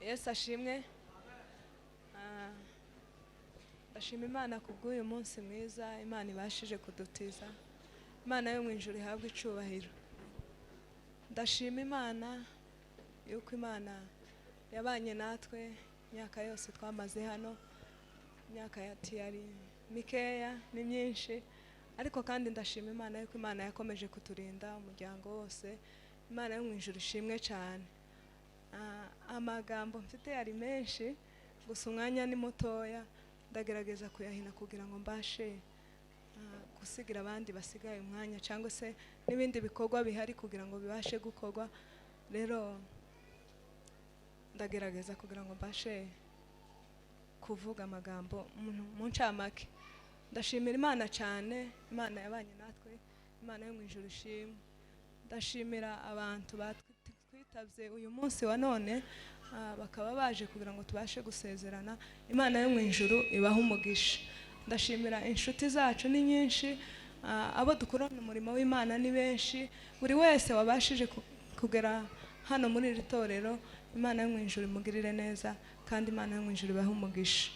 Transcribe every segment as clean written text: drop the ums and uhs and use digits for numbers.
Yesu ashimwe. Ndashima Imana kubw'uyu munsi mwiza Imana ibashije kudutiza. Imana yo mu ijuru ihabwe icubahiro. Ndashima Imana yuko Imana yabanye natwe imyaka yose twamaze hano. Imyaka yari mikeya ni myinshi, ariko kandi ndashima Imana yuko Imana yakomeje kuturinda umuryango wose. Imana yo mu ijuru ishimwe cyane. Amagambo mfite yari menshi, gusa umwanya ni mutoya, ndagerageza kuyahina kugira ngo mbashe gusigira abandi basigaye umwanya cyangwa se n'ibindi bikorwa bihari kugira ngo bibashe gukorwa. Rero ndagerageza kugira ngo mbashe kuvuga amagambo mu ncamake. Ndashimira Imana cyane, Imana yabanye natwe, Imana yo mu ijuru ishimwe. Ndashimira abantu batwitabye uyu munsi wa none, bakaba baje kugira ngo tubashe gusezerana. Imana yo mu ijuru ibaha umugisha. Ndashimira inshuti zacu ni nyinshi, abo dukorana umurimo w'Imana ni benshi. Buri wese wabashije kugera hano muri iri torero, Imana yo mu ijuru imugirire neza kandi Imana yo mu ijuru ibaha umugisha.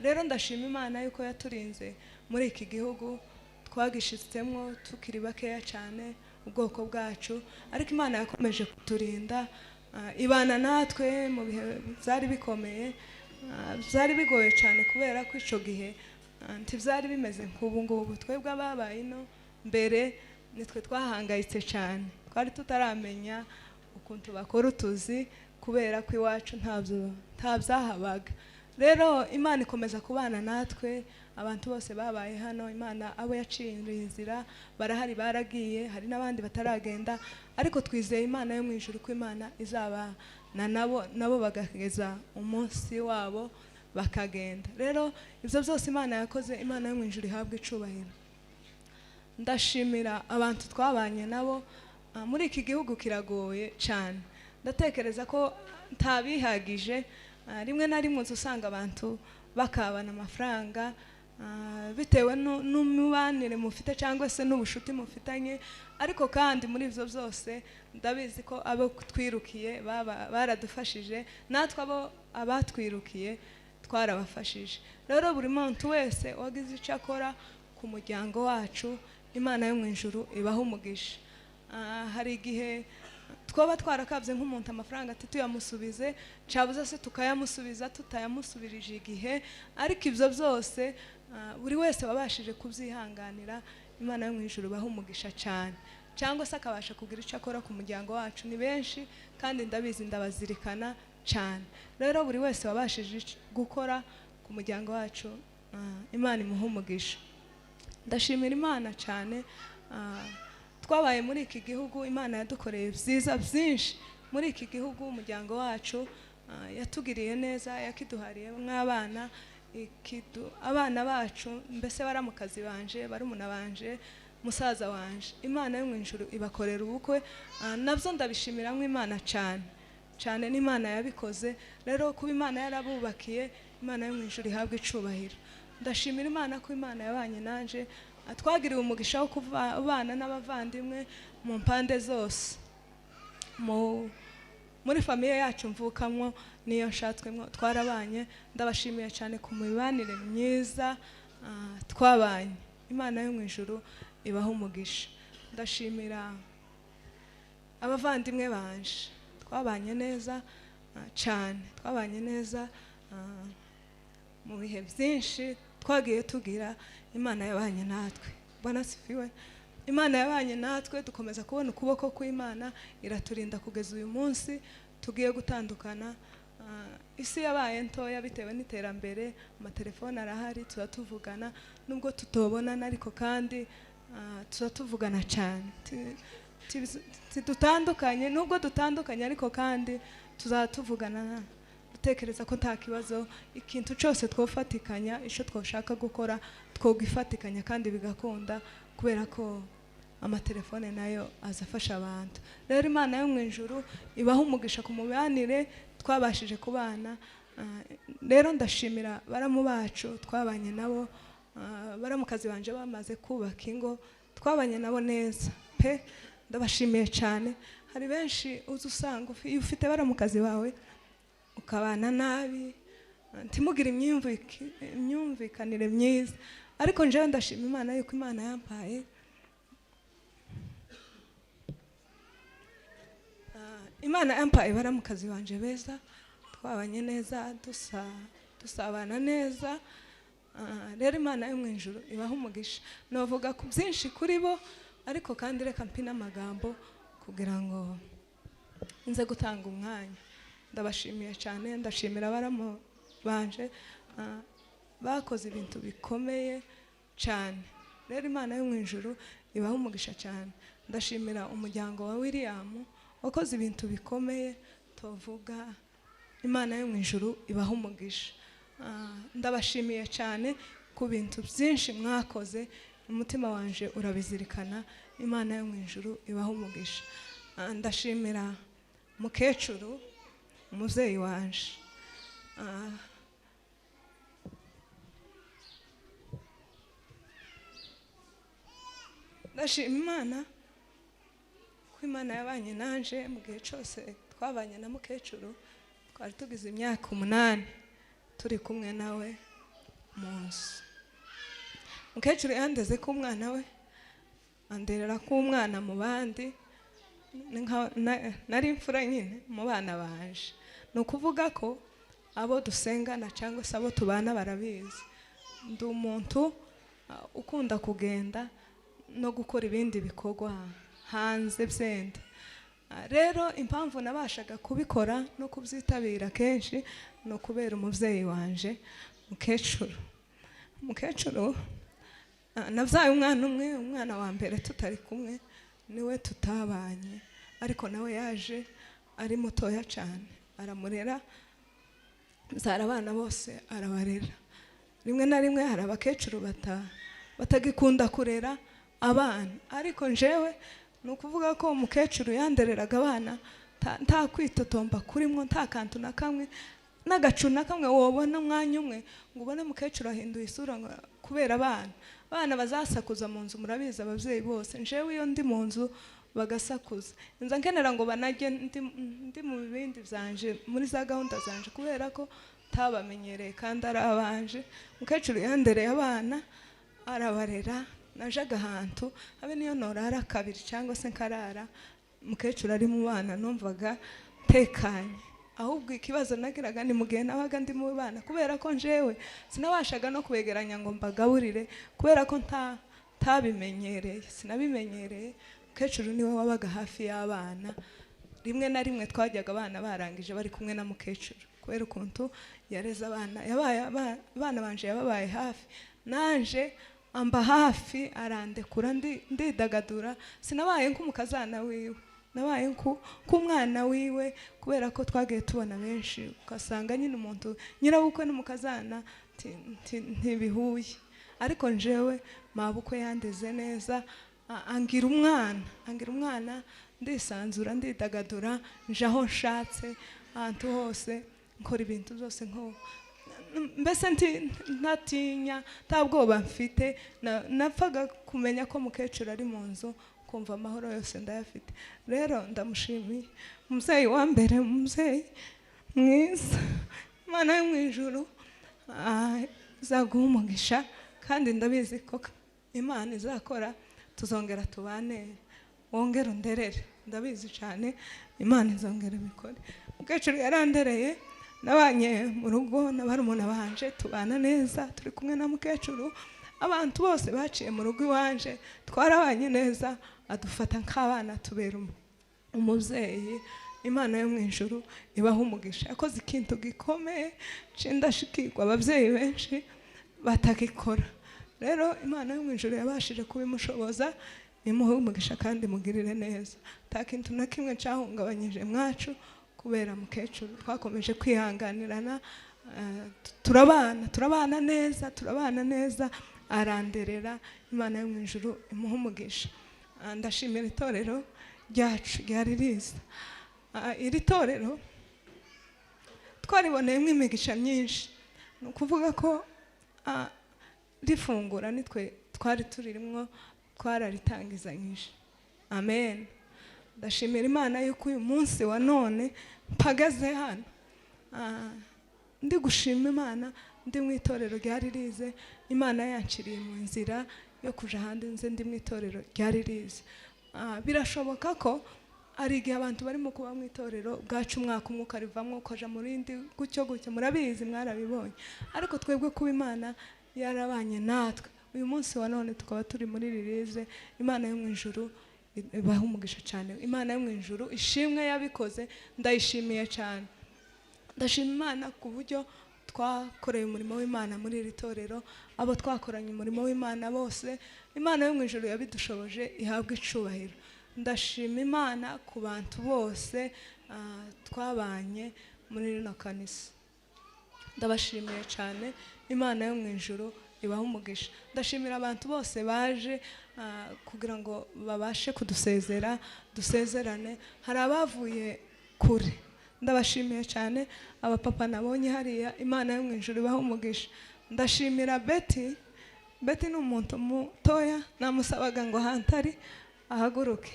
Rero ndashima Imana yuko yaturinze muri iki gihugu, twagishitsemo tukiri bakeya cyane ubwoko bwacu, ariko Imana yakomeje kuturinda, ibana natwe mu bihe byari bikomeye, byari bigoye cyane kubera ko ico gihe ntibyari bimeze nk'ubu ngubu. Twebwe ababaye ino mbere nitwe twahangayitse cyane, twari tutaramenya ukuntu bakora utuzi kubera ko iwacu ntabyahabaga. Rero Imana ikomeza kubana natwe, abantu bose babaye hano, Imana abo yaciye inzira barahari, baragiye, hari n'abandi bataragenda, ariko twizeye Imana yo mu ijuru ko Imana izabana nabo bagageza umunsi wabo bakagenda. Rero ibyo byose Imana yakoze, Imana yo mu ijuru ihabwe icubahiro. Ndashimira abantu twabanye nabo. Muri iki gihugu kiragoye cyane, ndatekereza ko ntabihagije. Rimwe na rimwe usanga abantu bakabana amafaranga bitewe n'umubanire mufite cyangwa se n'ubushuti mufitanye, ariko kandi muri ibyo byose ndabizi ko abo twirukiye baradufashije, natwe abatwirukiye twarabafashije. Rero buri muntu wese wagize icyo akora ku muryango wacu, Imana yo mu ijuru ibaha umugisha. Hari igihe twaba twarakabye nk'umuntu amafaranga ati tuyamusubize, cyabuze se tukayamusubiza tutayamusubirije igihe, ariko ibyo byose buri wese wabashije kubyihanganira, Imana yo mu ijuru ibaha umugisha cyane, cyangwa se akabasha kugira icyo akora ku muryango wacu. Ni benshi kandi ndabizi, ndabazirikana cyane. Rero buri wese wabashije gukora ku muryango wacu, Imana imuha umugisha. Ndashimira Imana cyane. Twabaye muri iki gihugu, Imana yadukoreye byiza byinshi muri iki gihugu. Umuryango wacu yatugiriye neza, yakiduhariye nk'abana, abana bacu mbese baramukazi banje, barumuna banje, musaza wanje. Imana yo mu ijuru ibakorera ubukwe, nabyo ndabishimira nk'Imana cyane cyane, n'Imana yabikoze. Rero kuba Imana yarabubakiye, Imana yo mu ijuru ihabwe icubahiro. Ndashimira Imana ko Imana yabanye nanje, twagiriwe umugisha wo kubana n'abavandimwe mu mpande zose. Muri famiye yacu mvukamwo niyo nshatswemo twarabanye. Ndabashimiye cyane ku mibanire myiza twabanye. Imana yo mu ijuru ibaha umugisha. Ndashimira abavandimwe banje, twabanye neza cyane, twabanye neza mu bihe byinshi twagiye tugira. Imana yabanye natwe, Bwana asifiwe. Imana yabanye natwe, dukomeza kubona ukuboko kw'Imana, iraturinda kugeza uyu munsi tugiye gutandukana. Isi yabaye ntoya bitewe n'iterambere, amatelefone arahari, tuba tuvugana nubwo tutobonana, ariko kandi tuba tuvugana cyane. Dutandukanye, nubwo dutandukanye ariko kandi tuzatuvugana. Tekereza ko nta kibazo, ikintu cyose twofatikanya, icyo twoshaka gukora twogifatikanya kandi bigakunda, kubera ko amatelefone nayo azafasha abantu. Rero Imana yo mu ijuru ibaha umugisha ku mibanire twabashije kubana. Rero ndashimira baramu bacu twabanye nabo, baramukazi banje bamaze kubaka ingo, twabanye nabo neza pe, ndabashimiye cyane. Hari benshi uzi usanga ufite baramukazi bawe ukabana nabi, ntimugire imyumvikanire myiza. Ariko njewe ndashima Imana yuko Imana yampaye Imana yampaye baramukazi banje beza, twabanye neza, dusabana neza. Rero Imana yo mu ijuru ibaha umugisha. Novuga ku byinshi kuri bo, ariko kandi reka mpine amagambo kugira ngo nze gutanga umwanya. Ndabashimiye cyane, ndashimira abaramu banje bakoze ibintu bikomeye cyane. Rero Imana yo mu ijuru ibaha umugisha cyane. Ndashimira umuryango wa William wakoze ibintu bikomeye, tuvuga Imana yo mu ijuru ibaha umugisha. Ndabashimiye cyane ku bintu byinshi mwakoze, umutima wanje urabizirikana. Imana yo mu ijuru ibaha umugisha. Ndashimira mukecuru, umubyeyi wanje. Ndashima Imana ko Imana yabanye nanje mu gihe cyose twabanye na mukecuru. Twari tugize imyaka 8 turi kumwe nawe mu nzu. Mukecuru yandeze ko umwana we anderera ko umwana mu bandi, nari imfura nyine mu bana banje. Ni ukuvuga ko abo dusengana cyangwa se abo tubana barabizi, ndi umuntu ukunda kugenda no gukora ibindi bikorwa hanze byenda. Rero impamvu nabashaga kubikora no kubyitabira kenshi no kubera umubyeyi wanje mukecuru. Nabyaye umwana umwe, umwana wa mbere tutari kumwe niwe tutabanye, ariko nawe yaje ari mutoya cyane, aramurera, zara abana bose arabarera. Rimwe na rimwe hari abakecuru batagikunda kurera abana, ariko njewe ni ukuvuga ko umukecuru yandereraga abana nta kwitotomba kurimo, nta kantu na kamwe, n'agacu na kamwe wobona umwanya umwe ngo ubone mukecuru ahinduye isura kubera abana bazasakuza mu nzu. Murabizi ababyeyi bose, njewe iyo ndi mu nzu bagasakuza, nza nkenera ngo banajye ndi mu bindi byanje, muri za gahunda zanje, kubera ko tabamenyereye kandi ari abanje. Mukecuru yandereye abana arabarera, najaga ahantu habe niyo norara kabiri cyangwa se nkarara mukecuru ari mu bana, numvaga tekanye. Ahubwo ikibazo nagiraga ni mugihe nabaga ndi mu bana, kubera ko njewe sinabashaga no kubegeranya ngo mbagaburire, kubera ko tabimenyereye, sinabimenyereye. Mukecuru niwe wabaga hafi y'abana. Rimwe na rimwe twajyaga abana barangije bari kumwe na mukecuru, kubera ukuntu yareza abana. Abana banje yababaye hafi, nanje amba hafi, arandekura ndidagadura. Sinabaye nk'umukazana wiwe, nabaye nk'umwana wiwe, kubera ko twagiye tubona benshi ugasanga nyine umuntu nyirabukwe n'umukazana ntibihuye. Ariko njewe mabukwe yandeze neza, angira umwana, ndisanzura, ndidagadura, nje aho nshatse, ahantu hose, nkora ibintu byose mbese ntatinya, nta bwoba mfite. Napfaga kumenya ko mukecuru ari mu nzu, kumva amahoro yose ndayafite. Rero ndamushimiye umubyeyi wa mbere, umubyeyi mwiza. Imana yo mu ijuru izaguha umugisha, kandi ndabizi ko Imana izakora, tuzongera tubane, wongere underere, ndabizi cyane Imana izongera ibikore. Mukecuru yarandereye, nabanye mu rugo na barumuna banje, tubana neza, turi kumwe na mukecuru. Abantu bose baciye mu rugo iwanje twarabanye neza, adufata nk'abana, tubera umubyeyi. Imana yo mu ijuru ibaha umugisha. Yakoze ikintu gikomeye cindashikirwa ababyeyi benshi batagikora. Rero Imana yo mu ijuru yabashije kubimushoboza, imuhe umugisha kandi mugirire neza. Nta kintu na kimwe cyahungabanyije mwacu kubera mukecuru. Twakomeje kwihanganirana, turabana neza, aranderera. Imana yo mu ijuru imuhe umugisha. Ndashimira itorero ryacu ryari riza. Iri torero twariboneyemo imigisha myinshi, ni ukuvuga ko rifungura nitwe twari turirimo, twararitangizanyije. Amen. Ndashimira Imana yuko uyu munsi wa none mpagaze hano, ndi gushima Imana, ndi mu itorero ryari rize, Imana yanciriye mu nzira yo kuja ahandi nze ndi mu itorero ryari rize. Birashoboka ko ari igihe abantu barimo kuba mu itorero bwacu umwaka umwe ukarivamo ukaja mu rindi gutyo gutyo, murabizi mwarabibonye. Ariko twebwe kuba Imana yarabanye natwe, uyu munsi wa none tukaba turi muri ririze. Imana yo mu ijuru ibaha umugisha cyane, Imana yo mu ijuru ishimwe yabikoze, ndayishimiye cyane. Ndashima Imana ku buryo twakoreye umurimo w'Imana muri iri torero, abo twakoranye umurimo w'Imana bose, Imana yo mu ijuru yabidushoboje, ihabwa icubahiro. Ndashima Imana ku bantu bose twabanye muri rino kanisa, ndabashimiye cyane. Imana yo mu ijuru ibaha umugisha. Ndashimira abantu bose baje kugira ngo babashe kudusezera, dusezerane. Hari abavuye kure, ndabashimiye cyane. Abapapa nabonye hariya, Imana yo mu ijuru ibaha umugisha. Ndashimira Betty. Betty ni umuntu mutoya, namusabaga ngo hantari ahaguruke.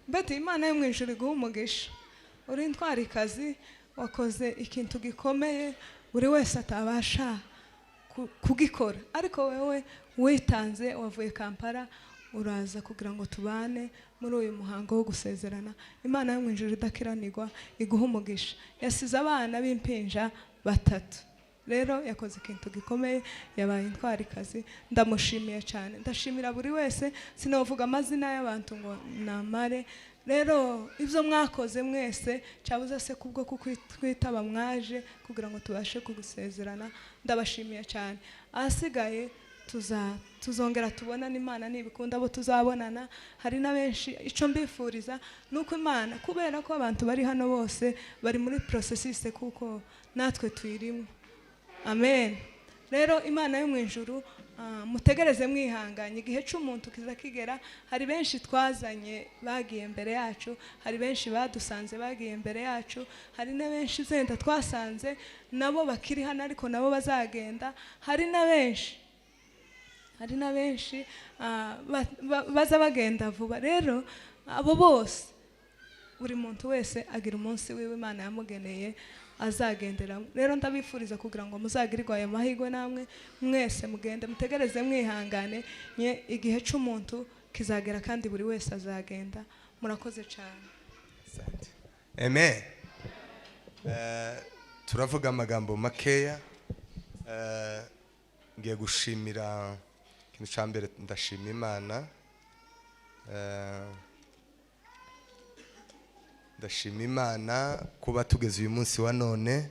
Betty, Imana yo mu ijuru iguha umugisha. Uri intwarikazi, wakoze ikintu gikomeye buri wese atabasha kugikora, ariko wewe witanze, wavuye Kampala uraza kugira ngo tubane muri uyu muhango wo gusezerana. Imana yo mu ijuru idakiranirwa iguha umugisha. Yasize abana b'impinja 3, rero yakoze ikintu gikomeye, yabaye intwarikazi. Ndamushimiye cyane. Ndashimira buri wese, sinavuga amazina y'abantu ngo namare. Rero ibyo mwakoze mwese cyabuze se kubwo kukwitaba mwaje kugira ngo tubashe kugusezerana, ndabashimiye cyane. Ahasigaye tuzongera tubonana, Imana nibikunda abo tuzabonana. Hari na benshi, icyo mbifuriza nuko Imana, kubera ko abantu bari hano bose bari muri processus kuko natwe tuyirimo. Amen. Rero Imana yo mu ijuru mutegereze mwihanganye, igihe cy'umuntu kiza kigera. Hari benshi twazanye bagiye mbere yacu, hari benshi badusanze bagiye mbere yacu, hari na benshi zenda twasanze nabo bakiri hano ariko nabo bazagenda. Hari na benshi baza bagenda vuba. Rero abo bose, buri muntu wese agira umunsi wiwe Imana yamugeneye azagendera. Rero ndabifuriza kugira ngo muzagirirwe ayo mahirwe namwe mwese mugende, mutegereze mwihangane, igihe cy'umuntu kizagera kandi buri wese azagenda. Murakoze cyane. Amen. Turavuga amagambo makeya. Ngiye gushimira ikintu cya mbere, ndashima Imana. Ndashima Imana kuba tugeze uyu munsi wa none.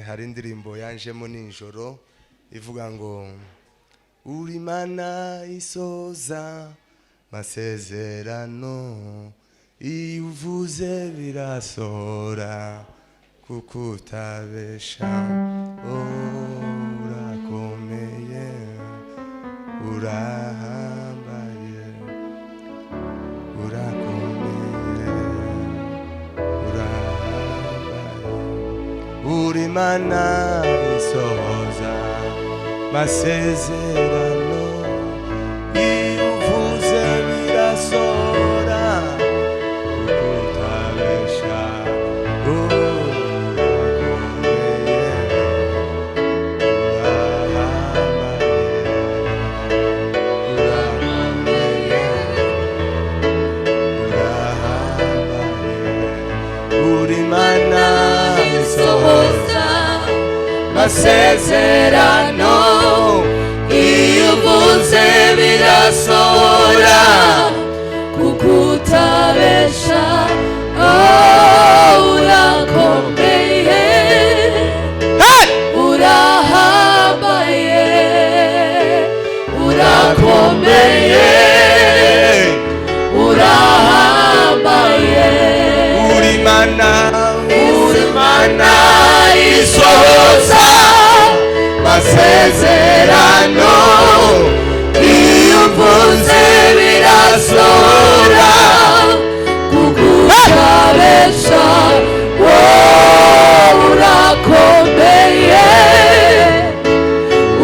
Hari indirimbo yanjemo nijoro ivuga ngo uri Imana isoza masezerano, iyo uvuze birasohora, kuko utabesha. Urakomeye, urahambaye, urakomeye, uri Imana isohoza masezerano, iyo uvuze birasohora, kuko utabesha. Urakomeye, urahambaye, uri Imana isohoza masezerano, iyo uvuze birasohora, kuko utabesha. Urakomeye, urahambaye, urakomeye, urahambaye, uri Imana isohoza masezerano, iyo uvuze birasohora, kuko utabesha. Urakomeye,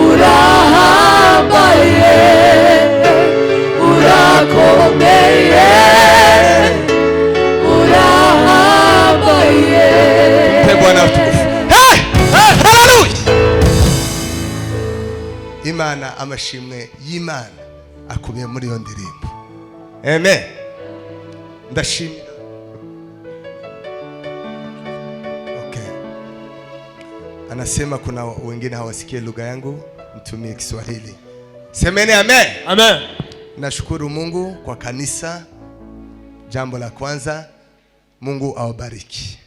urahambaye, urakomeye, amashimwe y'Imana akubiye muri iyo ndirimbo. Amen. Ndashimira. Okay. Anasema kuna wengine hawasikie lugha yangu, mtumie Kiswahili. Semeni amen. Amen. Nashukuru Mungu kwa kanisa. Jambo la kwanza, Mungu awabariki.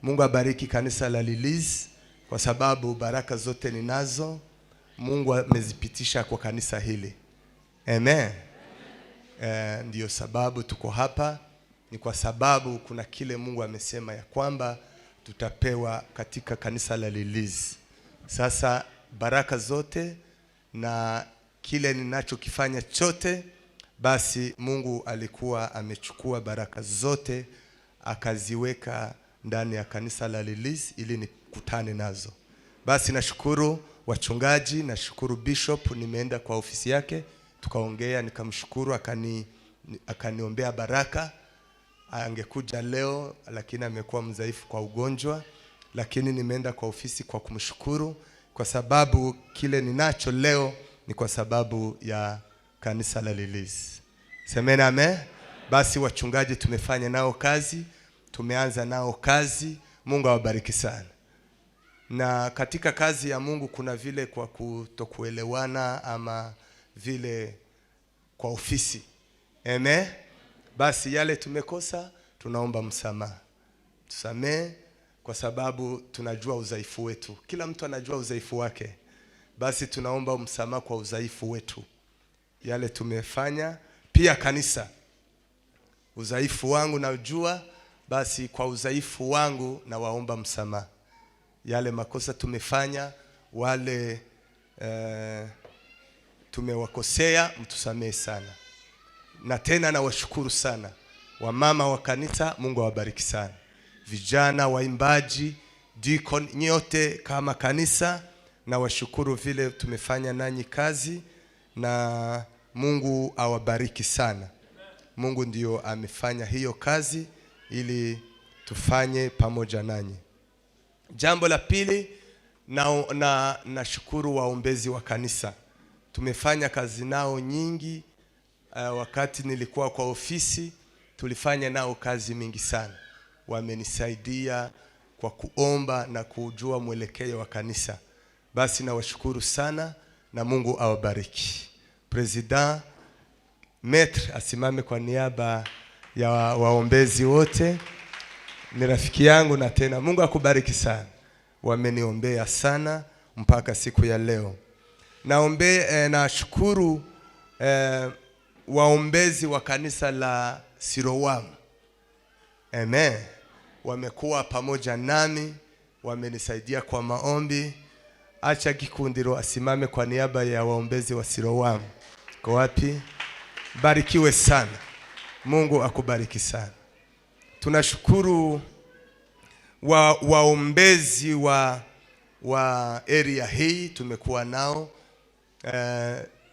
Mungu abariki kanisa la Lilies kwa sababu baraka zote ninazo Mungu amezipitisha kwa kanisa hili. Amen. Ndiyo sababu tuko hapa, ni kwa sababu kuna kile Mungu amesema ya kwamba tutapewa katika kanisa la Lilies. Sasa baraka zote na kile ninachokifanya chote, basi Mungu alikuwa amechukua baraka zote akaziweka ndani ya kanisa la Lilies ili nikutane nazo. Basi nashukuru wachungaji, nashukuru bishop, nimeenda kwa ofisi yake tukaongea, nikamshukuru, akaniombea baraka. Angekuja leo lakini amekuwa mdhaifu kwa ugonjwa, lakini nimeenda kwa ofisi kwa kumshukuru kwa sababu kile ninacho leo ni kwa sababu ya kanisa la Lilies. Semeni amen. Basi wachungaji tumefanya nao kazi, tumeanza nao kazi. Mungu awabariki sana. Na katika kazi ya Mungu kuna vile kwa kutokuelewana ama vile kwa ofisi. Amen. Basi yale tumekosa tunaomba msamaha. Tusamee kwa sababu tunajua udhaifu wetu. Kila mtu anajua udhaifu wake. Basi tunaomba msamaha kwa udhaifu wetu. Yale tumefanya pia kanisa. Udhaifu wangu najua, basi kwa udhaifu wangu na waomba msamaha. Yale makosa tumefanya, wale tumewakosea, mtusamee sana. Na tena na washukuru sana wamama wa kanisa, Mungu awabariki sana. Vijana, waimbaji, deacon, nyote kama kanisa, na washukuru vile tumefanya nanyi kazi, na Mungu awabariki sana. Mungu ndio amefanya hiyo kazi ili tufanye pamoja nanyi. Jambo la pili, nashukuru waombezi wa kanisa. Tumefanya kazi nao nyingi. Wakati nilikuwa kwa ofisi tulifanya nao kazi mingi sana. Wamenisaidia kwa kuomba na kujua mwelekeo wa kanisa. Basi nawashukuru sana na Mungu awabariki. President Maître asimame kwa niaba ya waombezi wote. Ni rafiki yangu na tena Mungu akubariki sana. Wameniombea sana mpaka siku ya leo. Nashukuru waombezi wa kanisa la Siloam. Amen. Wamekuwa pamoja nami, wamenisaidia kwa maombi. Acha Gikundiro asimame kwa niaba ya waombezi wa Siloam. Kwa wapi? Barikiwe sana. Mungu akubariki sana. Tunashukuru waombezi wa area hii tumekuwa nao.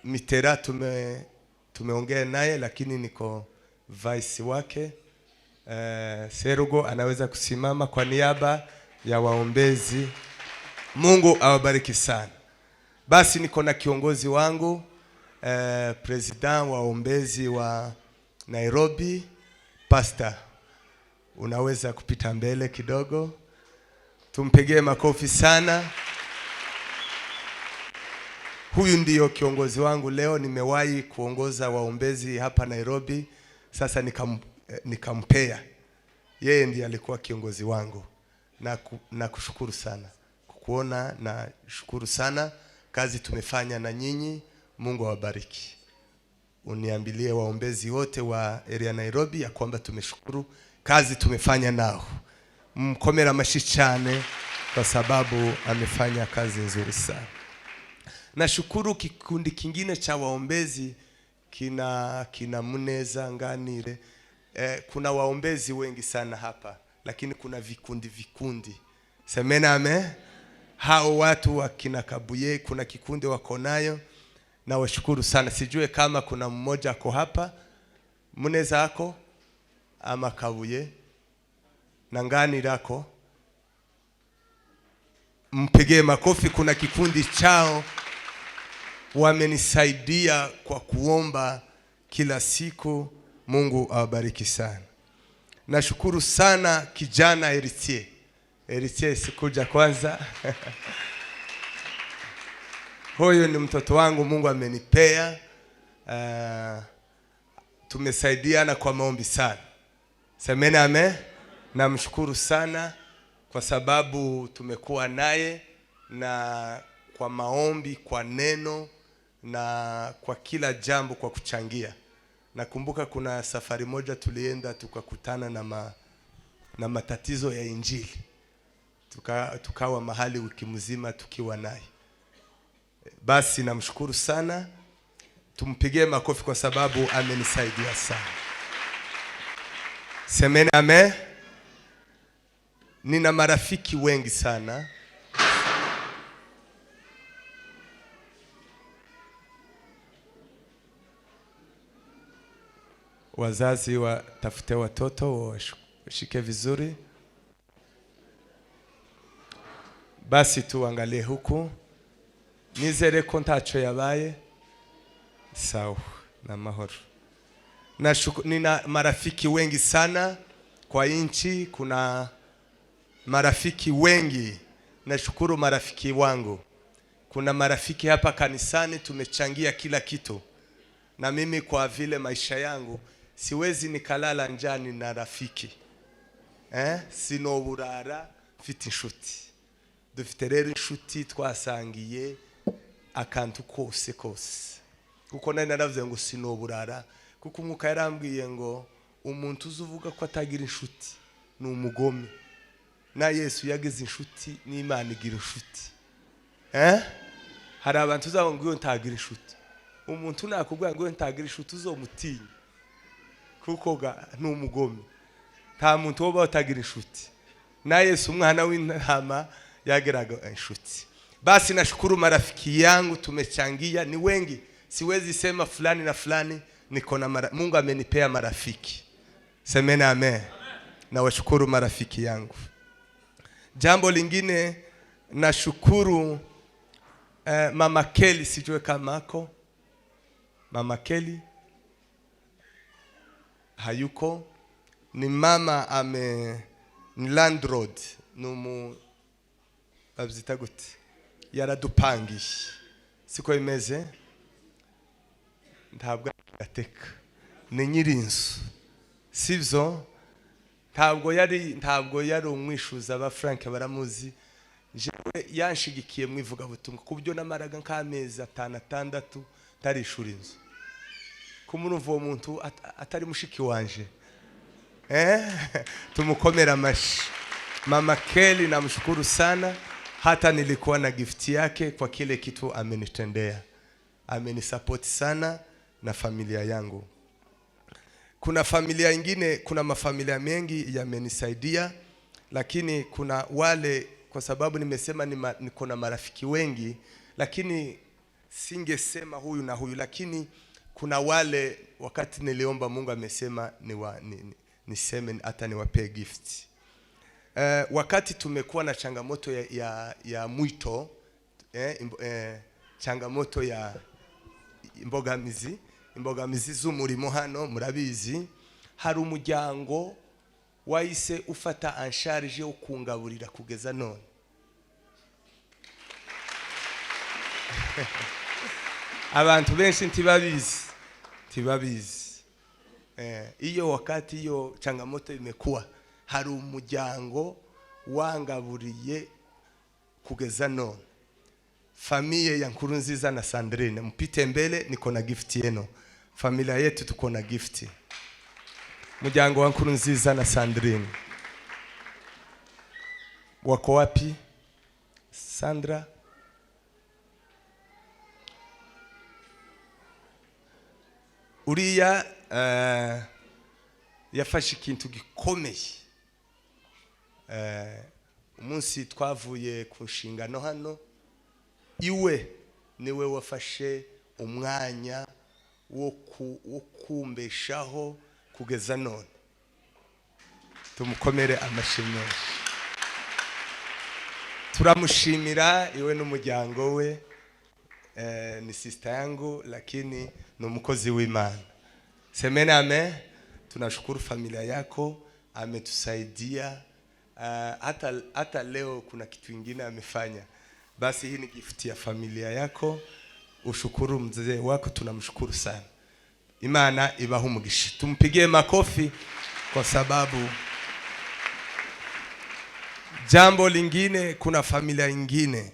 Mitera tumeongea naye lakini niko vice wake. Serugo anaweza kusimama kwa niaba ya waombezi. Mungu awabariki sana. Basi niko na kiongozi wangu, president wa waombezi wa Nairobi, Pastor. Unaweza kupita mbele kidogo. Tumpigie makofi sana. Huyu ndiyo kiongozi wangu leo. Nimewahi kuongoza waombezi hapa Nairobi. Sasa nikampea. Yeye ndiye alikuwa kiongozi wangu. Na kushukuru sana kukuona, na shukuru sana kazi tumefanya na nyinyi. Mungu awabariki. Uniambilie waombezi wote wa area Nairobi ya kwamba tumeshukuru kazi tumefanya nao. Mkomera amashyi cyane kwa sababu amefanya kazi nzuri sana. Nashukuru kikundi kingine cha waombezi kina Muneza Nganire. Kuna waombezi wengi sana hapa lakini kuna vikundi. Semena amen. Hao watu wakina Kabuye kuna kikundi wako nayo, na washukuru sana. Sijue kama kuna mmoja ako hapa. Muneza ako ama Kabuye na Nganire ako. Mpige makofi. Kuna kikundi chao wamenisaidia kwa kuomba kila siku. Mungu awabariki sana. Nashukuru sana kijana Eritier. Eritier sikuja kwanza. Huyo ni mtoto wangu Mungu amenipea. Tumesaidiana kwa maombi sana. Semeni amen. Namshukuru sana kwa sababu tumekuwa naye na kwa maombi, kwa neno na kwa kila jambo, kwa kuchangia. Nakumbuka kuna safari moja tulienda tukakutana na matatizo ya injili. Tukawa mahali wiki mzima tukiwa naye. Basi namshukuru sana. Tumpigie makofi kwa sababu amenisaidia sana. Semeni amen. Nina marafiki wengi sana. Wazazi watafute watoto washike vizuri. Basi tuangalie huku. Nizere ko ntacho yabaye. Sawa na mahoro. Nina marafiki wengi sana kwa inchi. Kuna marafiki wengi. Nashukuru marafiki wangu. Kuna marafiki hapa kanisani tumechangia kila kitu. Na mimi kwa vile maisha yangu siwezi nikalala njani na rafiki. Sino burara mfite inshuti. Dufite rero inshuti twasangiye akantu kose. Kuko nari naravuze ngo sino burara, kuko umwuka yarambwiye ngo umuntu uzuvuga ko atagira inshuti ni umugome. Na Yesu yagize inshuti n'Imana igira inshuti. Hari abantu uzabona ngo ntagira inshuti. Umuntu nakubwira ngo ntagira inshuti uzomutinya. Kuko ni umugome. Nta muntu woba utagira inshuti. Na Yesu umwana w'intama yagiraga inshuti. Basi nashukuru marafiki yangu tumechangia ni wengi. Siwezi sema fulani na fulani. Niko na Mungu amenipea marafiki. Semeni amen. Na washukuru marafiki yangu. Jambo lingine nashukuru Mama Kelly, sijue kama ako. Mama Kelly hayuko. Ni mama ni landlord. Numu babyita gute? Yaradupangiye. Siko imeze? Ntabwo ateka. Ni nyirinzu. Sivyo? Ntabwo yari umwishuza aba Frank baramuzi. Jewe yanshigikiye mwivuga butumwa kubyo namaraga nk'amezi 5-6 tarishura inzu. Kumurumva uwo muntu atari mushiki wanje. Tumukomera mashi. Mama Kelly namshukuru sana. Hata nilikuwa na gift yake kwa kile kitu amenitendea. Amenisupport sana na familia yangu. Kuna familia ingine, kuna mafamilia mengi yamenisaidia, lakini kuna wale, kwa sababu nimesema niko na marafiki wengi, lakini singesema huyu na huyu, lakini kuna wale wakati niliomba Mungu amesema niseme hata niwape gift. Wakati tumekuwa na changamoto ya mwito, changamoto ya imbogamizi z'umurimo hano murabizi, hari umuryango wahise ufata ansharije yo kungaburira kugeza none. Abantu benshi ntibabizi. Iyo wakati iyo changamoto imekuwa, hari umuryango wangaburiye kugeza none. Familia ya Nkurunziza na Sandrine, mpite mbele, niko na gift yenu. Familia yetu tuko na gift. Muryango wa Nkurunziza na Sandrine. Wako wapi? Sandra. Uriya yafashe ikintu gikomeye. Umunsi twavuye ku nshingano hano, iwe niwe wafashe umwanya wo kumbeshaho kugeza none. Tumukomere amashimwe. Turamushimira iwe n'umuryango we. ni sister yangu lakini ni mkozi w'Imana. Semena amen. Tunashukuru familia yako, ametusaidia. Hata leo kuna kitu kingine amefanya. Basi hii ni gift ya familia yako. Ushukuru mzee wako, tunamshukuru sana. Imana ibahe umugisha. Tumpigie makofi kwa sababu jambo lingine, kuna familia nyingine.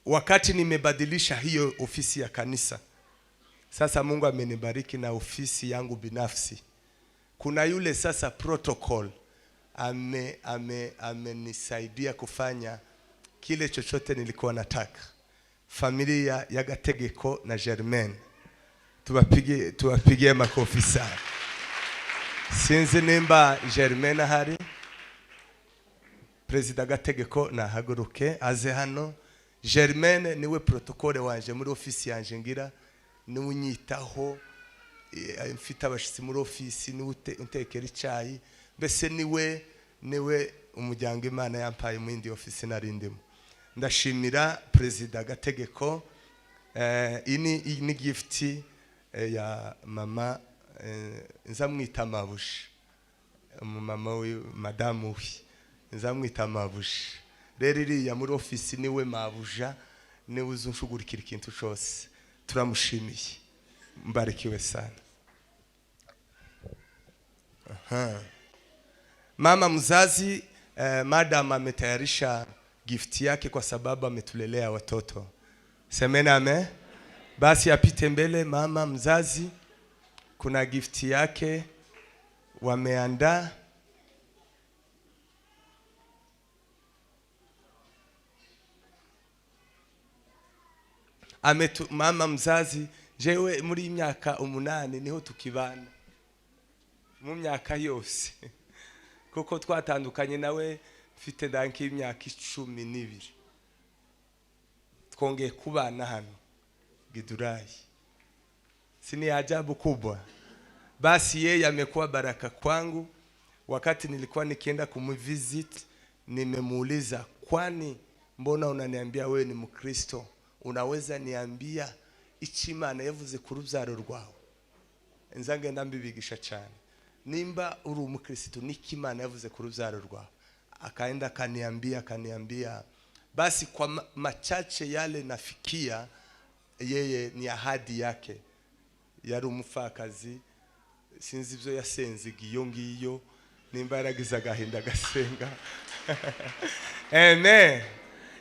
Wakati nimebadilisha hiyo ofisi ya kanisa, sasa Mungu amenibariki na ofisi yangu binafsi. Kuna yule sasa protocol amenisaidia kufanya kile chochote nilikuwa nataka. Familia ya Gategeko na Germaine, tuwapigie makofi sana. Sinzi nimba Germaine hari, President Gategeko na haguruke aze hano. Germaine niwe protocole wanje muri ofisi yanje ngira, niwe unyitaho, mfite abashitsi muri ofisi, niwe untekera icyayi, mbese niwe umuryango Imana yampaye mu indi ofisi narindimo. Ndashimira President Gategeko. Ini gift ya mama, nzamwita Mabushi, mama we madamu we, nzamwita Mabushi. Rero iriya muri ofisi niwe mabuja, niwe uzunshugurikira ikintu cyose. Turamushimiye, mbarikiwe sana. Mama mzazi, madam ametayarisha gift yake kwa sababu ametulelea watoto. Semena amen. Basi apite mbele mama mzazi, kuna gift yake wameandaa. Mama mzazi, jewe muri imyaka 8 niho tukibana. Mu myaka yose kuko twatandukanye nawe mfite ndanki imyaka 12. Twongeye kubana hano Githurai. Sini ajabu kubwa. Basi yeye amekuwa baraka kwangu. Wakati nilikuwa nikienda kumvisit, nimemuuliza, kwani mbona unaniambia wewe ni Mkristo? Unaweza niambia iki Imana yavuze ku rubyaro rwawe? Nzange ndambibigisha cyane. Nimba uri Umukristo, niki Imana yavuze ku rubyaro rwawe? Akaenda kaniambia. Basi kwa machache yale nafikia, yeye ni ahadi yake. Yari umupfakazi, sinzi ibyo yasenze ngiyo, nimba yaragize agahinda gasenga. Amen.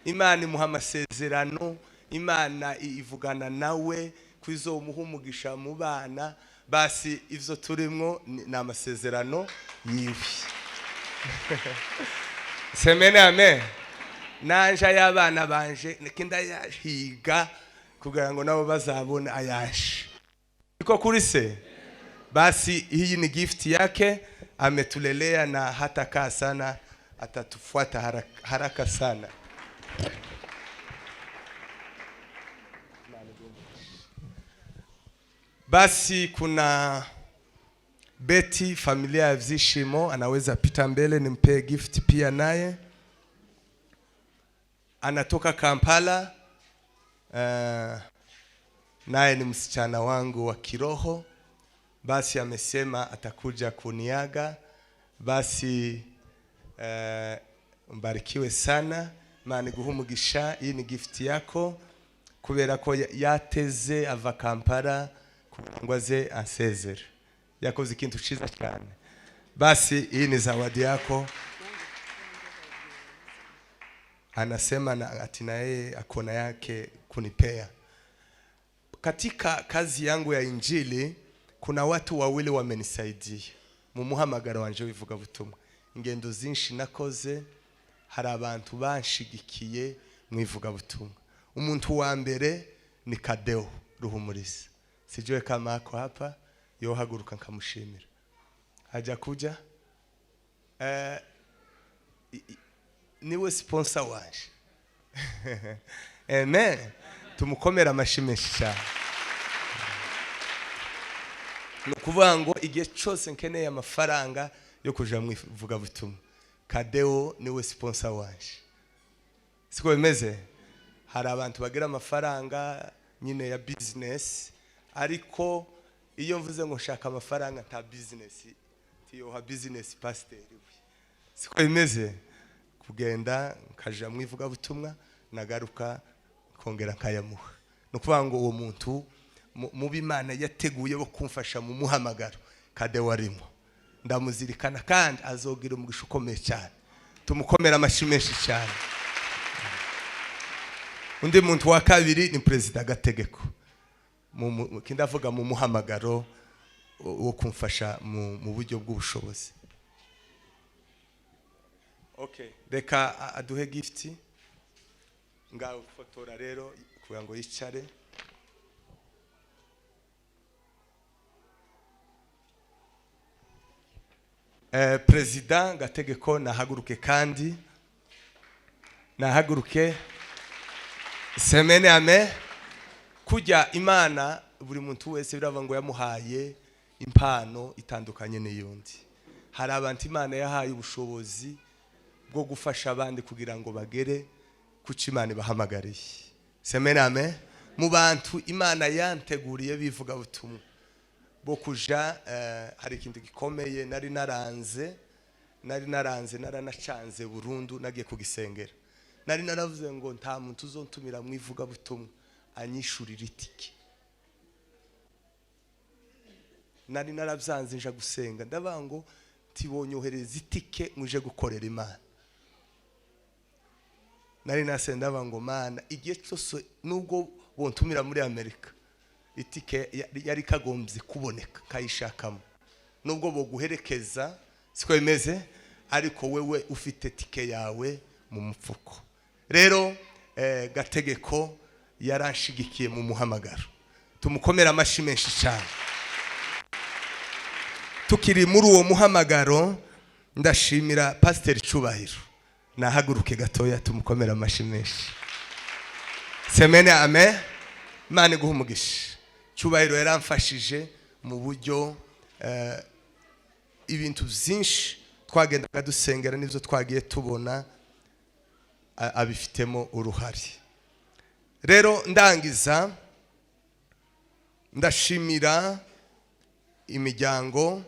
Imana imuha amasezerano, Imana ivugana nawe kwizo umuhumugisha mu bana. Basi ivyo turimwo na amasezerano yiwe. Semena amen. Nanja y'abana banje kinda yahiga kugira ngo nabo bazabona ayashi. Iko kuri se. Basi hii ni gift yake, ametulelea na hata kaa sana, atatufuata haraka sana. Basi kuna Betty, familia ya Vishimo, anaweza pita mbele nimpe gift pia naye. Anatoka Kampala. Naye ni msichana wangu wa kiroho. Basi amesema atakuja kuniaga. Basi mbarikiwe sana. Imana iguhe umugisha. Hii ni gift yako kubera ko yateze ava Kampala ngwaze ansezere. Yakoze ikintu ciza cyane. Basi hii ni zawadi yako. Anasema na ati na yeye akona yake kunipea. Katika kazi yangu ya injili kuna watu wawili wamenisaidia mu muhamagaro wanje wivuga butumwa. Ingendo zinshi nakoze, hari abantu banshigikiye mwivuga butumwa. Umuntu wa mbere ni Kadeo Ruhumuriza. Sijue kama ako hapa, yo haguruka nkamushimira. Haja kuja. Niwe sponsor wanje. Amen. Tumukomera amashimeshi cyane. Nukuvuga ngo igihe cyose nkeneye amafaranga yo kuja mwivuga butumwa, Kadeo niwe sponsor wanje. Siko bimeze? hari abantu bagira amafaranga nyine ya business, ariko iyo mvuze ngo nshaka amafaranga nta business tiyoha business pastor we siko bimeze. Kugenda nkaja mu ivugabutumwa nagaruka kongera nkayamuha. No kuvuga ngo uwo muntu mu b'Imana yateguye bo kumfasha mu muhamagaro kade warimo, ndamuzirikana kandi azogira umugisha ukomeye cyane. Tumukomera amashyi menshi cyane. Undi muntu wa kabiri ni Perezida Gategeko, kindavuga mu muhamagaro wo kumfasha mu buryo bw'ubushobozi. Okay, reka aduhe gift ngaho fotora rero kugira ngo yicare. Perezida Gategeko nahaguruke kandi nahaguruke. Semene ame. Kujya Imana buri muntu wese birava ngo yamuhaye impano itandukanye n'iyundi. Hari abantu Imana yahaye ubushobozi bwo gufasha abandi kugira ngo bagere ku Imana bahamagariye. Semene ame. Mu bantu Imana yanteguriye bivuga butumwa bo kuja hari ikintu gikomeye nari naranacanze burundu nagiye kugisengera. Nari naravuze ngo nta muntu uzontumira mu ivuga butumwa anyishurira itike. Nari narabyanze nja gusenga ndavuga ngo tibonyohereza itike muje gukorera Imana. Nari nasenda ndavuga ngo Mana igihe cyose nubwo bontumira muri Amerika itike yari kagombye kuboneka kayishakamo, nubwo bo guherekeza siko bimeze, ariko wewe ufite tike yawe mu mupfuko. Rero Gategeko yaranshigikiye mu muhamagaro. Tumukomera amashyi menshi cyane. Tukiri muri uwo muhamagaro ndashimira Pastor Cyubahiro. Nahaguruke gatoya tumukomera amashyi menshi. Semene ame. Imana guha umugisha. Cyubahiro yaramfashije mu buryo ibintu byinshi twagendaga dusengera n'ibyo twagiye tubona abifitemo uruhari. Rero ndangiza ndashimira umuryango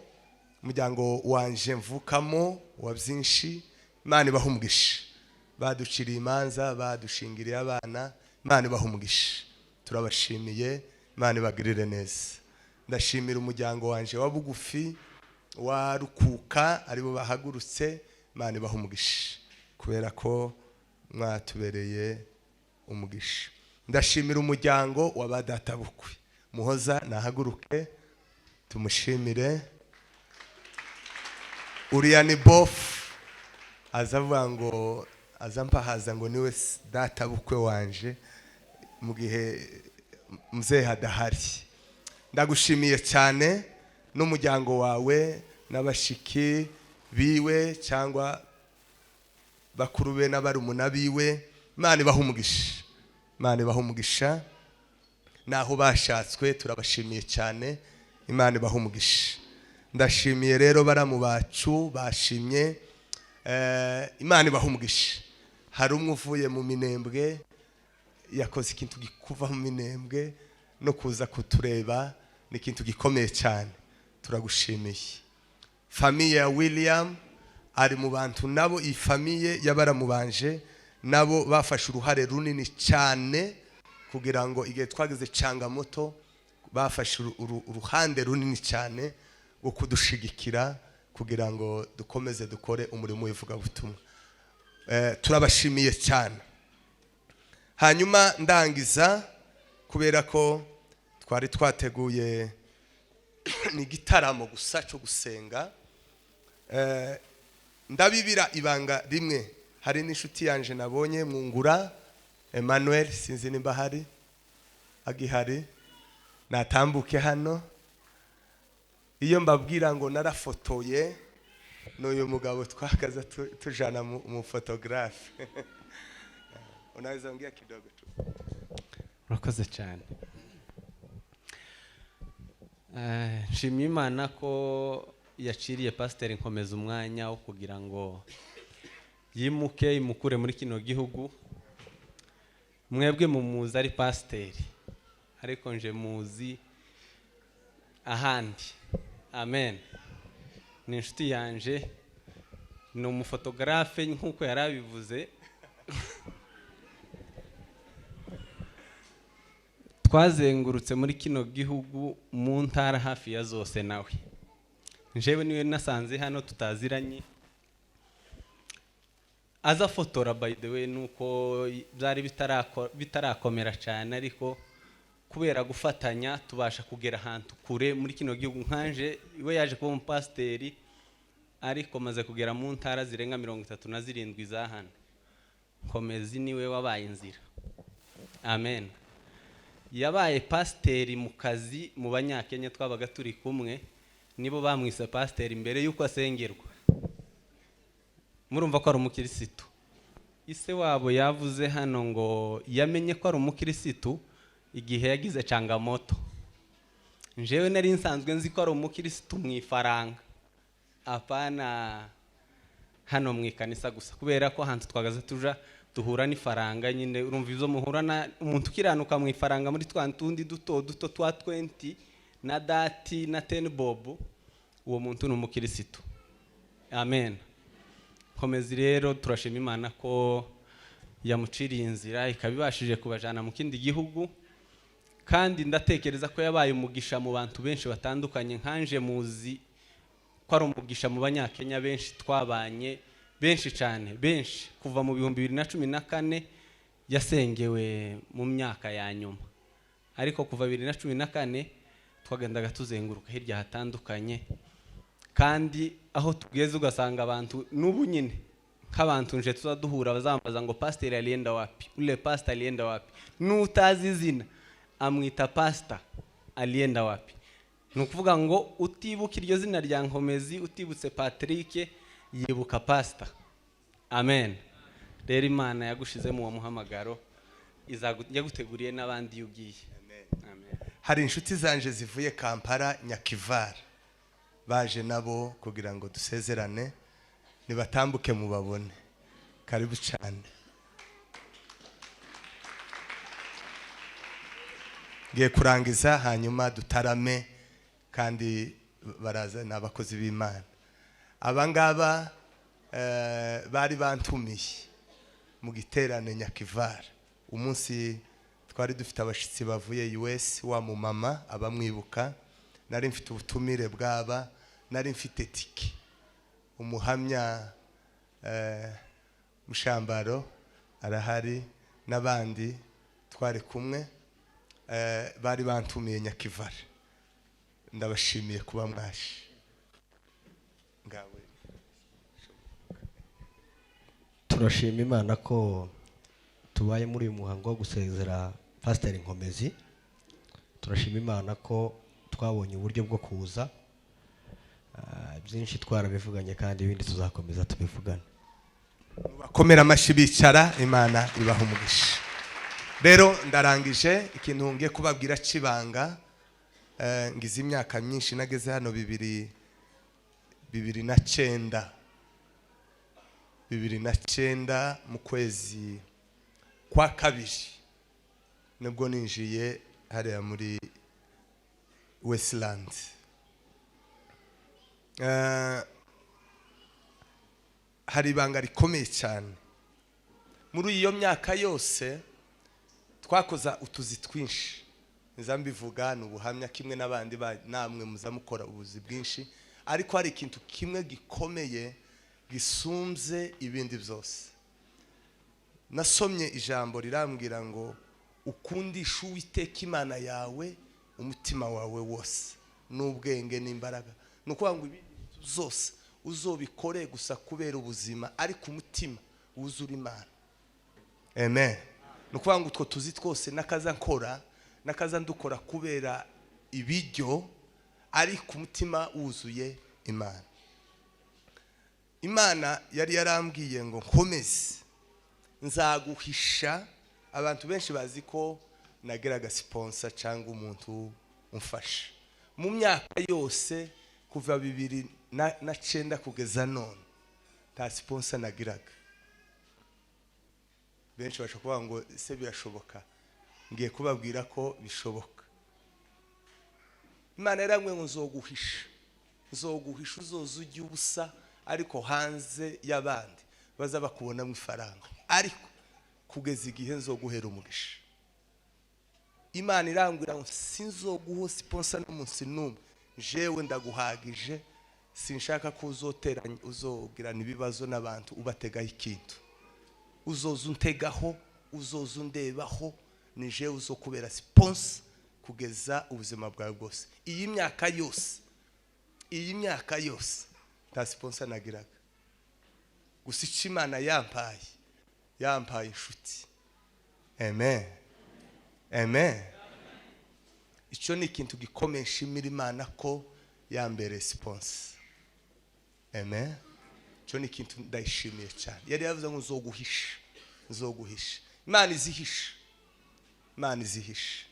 wanje mvukamo wa byinshi. Imana ibaha umugisha. Baduciriye imanza, badushingiriye abana. Imana ibaha umugisha. Turabashimiye. Imana ibagirire neza. Ndashimira umuryango wanje wa bugufi wa Rukuka aribo bahagurutse. Imana ibaha umugisha kubera ko mwatubereye umugisha. Ndashimira umuryango wa badata bukwe. Muhoza nahaguruke tumushimire. Uriya ni bof azavuga ngo azampahaza ngo niwe data bukwe wanje mu gihe mzee hadahari. Ndagushimiye cyane n'umuryango wawe n'abashiki biwe cyangwa bakuru be n'abarumuna biwe. Imana ibaha umugisha. Imana ibaha umugisha. Naho bashatswe turabashimiye cyane. Imana ibaha umugisha. Ndashimiye rero baramu bacu bashimye. Imana ibaha umugisha. Hari umwe uvuye mu Minembwe yakoze ikintu gikuva mu Minembwe no kuza kutureba ni ikintu gikomeye cyane. Turagushimiye. Famille ya William ari mu bantu nabo iyi famille yabaramubanje nabo bafashe uruhare runini cyane kugira ngo igihe twageze Changamoto bafashe uruhande runini cyane wo kudushigikira kugira ngo dukomeze dukore umurimo w'ivuga butumwa. Turabashimiye cyane. Hanyuma ndangiza kubera ko twari twateguye ni gitaramo gusa cyo gusenga. Ndabibira ibanga rimwe. Hari n'inshuti yanje nabonye Mwungura Emmanuel, sinzi nimba hari agihari natambuke hano. Iyo mbabwira ngo narafotoye n'uyu mugabo twakaza tujana mu photographe. Unaweza ongea kidogo tu? Murakoze cyane. Nshimiye Imana ko yaciriye Pastor Nkomeza umwanya wo kugira ngo imukure muri kino gihugu. mwebwe mumuzi ari pasiteri ariko nje muzi ahandi. Amen. Ni inshuti yanje, ni umufotogarafe nk'uko yari abivuze. Twazengurutse muri kino gihugu mu ntara hafi ya zose nawe. Njewe niwe nasanze hano tutaziranye. Aza fotora by the way nuko byari bitarakomera cyane, ariko kubera gufatanya tubasha kugera ahantu kure muri kino gihugu. Nkanje iwe yaje kuba umupasiteri ariko maze kugera mu ntara zirenga 37 za hano. Nkomezi niwe wabaye inzira. Amen. Yabaye pasiteri mu kazi mu Banyakenya twabaga turi kumwe, nibo bamwise pasiteri mbere yuko asengerwa. Murumva ko ari umukirisitu. Ise wabo yavuze hano ngo yamenye ko ari umukirisitu igihe yagize changamoto. Njewe nari nsanzwe nzi ko ari umukirisitu mu ifaranga, apana hano mu ikanisa gusa, kubera ko hantu twagaze tuja duhura n'ifaranga nyine. Urumva izo muhura na umuntu ukiranuka mu ifaranga muri twantundi duto twa 20 na dati na 10 bob, uwo muntu ni umukirisitu. Amen. Komezi rero turashima Imana ko yamuciriye inzira ikabibashije kubajana mu kindi gihugu, kandi ndatekereza ko yabaye umugisha mu bantu benshi batandukanye. Nkanje muzi ko ari umugisha mu Banyakenya benshi twabanye, benshi cyane, benshi kuva mu 2014 yasengewe mu myaka ya nyuma, ariko kuva 2014 twagendaga tuzenguruka hirya hatandukanye. Kandi aho tugeze ugasanga abantu n'ubu nyine nk'abantu nje tuzaduhura bazambaza ngo pastor alienda wapi, ule pastor alienda wapi. N'utazi izina amwita pastor alienda wapi. Nukuvuga ngo utibuka iryo zina rya Nkomezi, utibutse Patrick, yibuka pastor. Amen. Rero Imana yagushizemo uwo muhamagaro yaguteguriye n'abandi yugiye. Amen. Hari inshuti zanje zivuye Kampala Nyakivara baje nabo kugira ngo dusezerane, nibatambuke mubabone. Karibu cyane. Ngiye kurangiza hanyuma dutarame, kandi baraza n'abakozi b'Imana. Abangaba bari bantumiye mu giterane Nyakivara. Umunsi twari dufite abashitsi bavuye US, wa mu mama abamwibuka. Nari mfite ubutumire bwaba, nari mfite tiki. Umuhamya Mushambaro arahari n'abandi twari kumwe, bari bantumiye Nyakivara. Ndabashimiye kuba mwaje. Ngawe turashima Imana ko tubaye muri uyu muhango wo gusezera Pastor Nkomezi. Turashima Imana ko twabonye uburyo bwo kuza. Byinshi twarabivuganye kandi ibindi tuzakomeza tubivugana. Bakomera amashyi bicara, Imana ibaha umugisha. Rero ndarangije ikintu ngiye kubabwira kibanga. Ngize imyaka myinshi, nageze hano 2009 mu kwezi kwa kabiri nibwo ninjiye hariya muri Westland. Hari ibanga rikomeye cyane. Muri iyo myaka yose twakoza utuzi twinshi, nzambivuga n'ubuhamya kimwe n'abandi namwe muzamukora ubuzi bwinshi, ariko hari ikintu kimwe gikomeye gisumze ibindi byose. Nasomye ijambo rirambwira ngo ukundisha Uwiteka Imana yawe umutima wawe wose n'ubwenge n'imbaraga. Nukuvuga ngo ibindi zose uzobikore gusa kubera ubuzima, ariko umutima wuzura Imana. Amen. Nukuvuga ngo utwo tuzi twose nakaza nkora, nakaza ndukora kubera ibiryo, ariko umutima wuzuye Imana. Imana yari yarambwiye ngo Nkomezi, nzaguhisha. Abantu benshi bazi ko nageraga sponsor cyangwa umuntu umfasha. Mu myaka yose kuva 2009 kugeza none nta sponsor nagiraga. benshi bashobora kuvuga ngo ese birashoboka. Ngiye kubabwira ko bishoboka. Imana yaramwe ngo nzoguhisha uzoza ujya ubusa, ariko hanze y'abandi baza bakubonamo ifaranga, ariko kugeza igihe nzoguhera umugisha. Imana irambwira ngo sinzoguho sponsor n'umunsi n'umwe, jewe ndaguhagije, sinshaka ko uzogirana ibibazo n'abantu ubategaho ikintu. Uzoza untegaho, uzoza undebaho, ni jewe uzokubera sponsor kugeza ubuzima bwawe bwose. Iyi myaka yose nta sponsor nagiraga, gusa icyo Imana yampaye inshuti. Amen, amen. Icyo ni ikintu gikomeye nshimira Imana ko yambere sponsor. Amen. Icyo ni ikintu ndayishimiye cyane. Yari yavuze ngo nzoguhisha. Imana izihisha.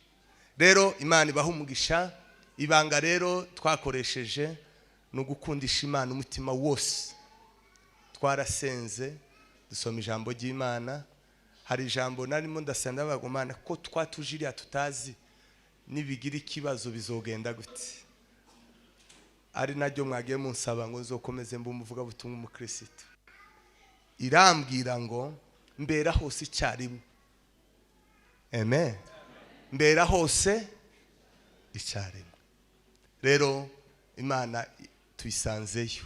Rero Imana ibaha umugisha. Ibanga rero twakoresheje no gukundisha Imana umutima wose. Twarasenze dusoma ijambo ry'Imana. Hari ijambo narimo ndasenda bagomana ko twatujiriya tutazi nibigira ikibazo bizogenda gute. Ari naryo mwagiye munsaba ngo nzokomeze mbumuvuga butumwa umukristo. Irambwira ngo mbera hose icyarimwe. Amen. Mbera hose icyarimwe. Rero Imana tuyisanzeyo,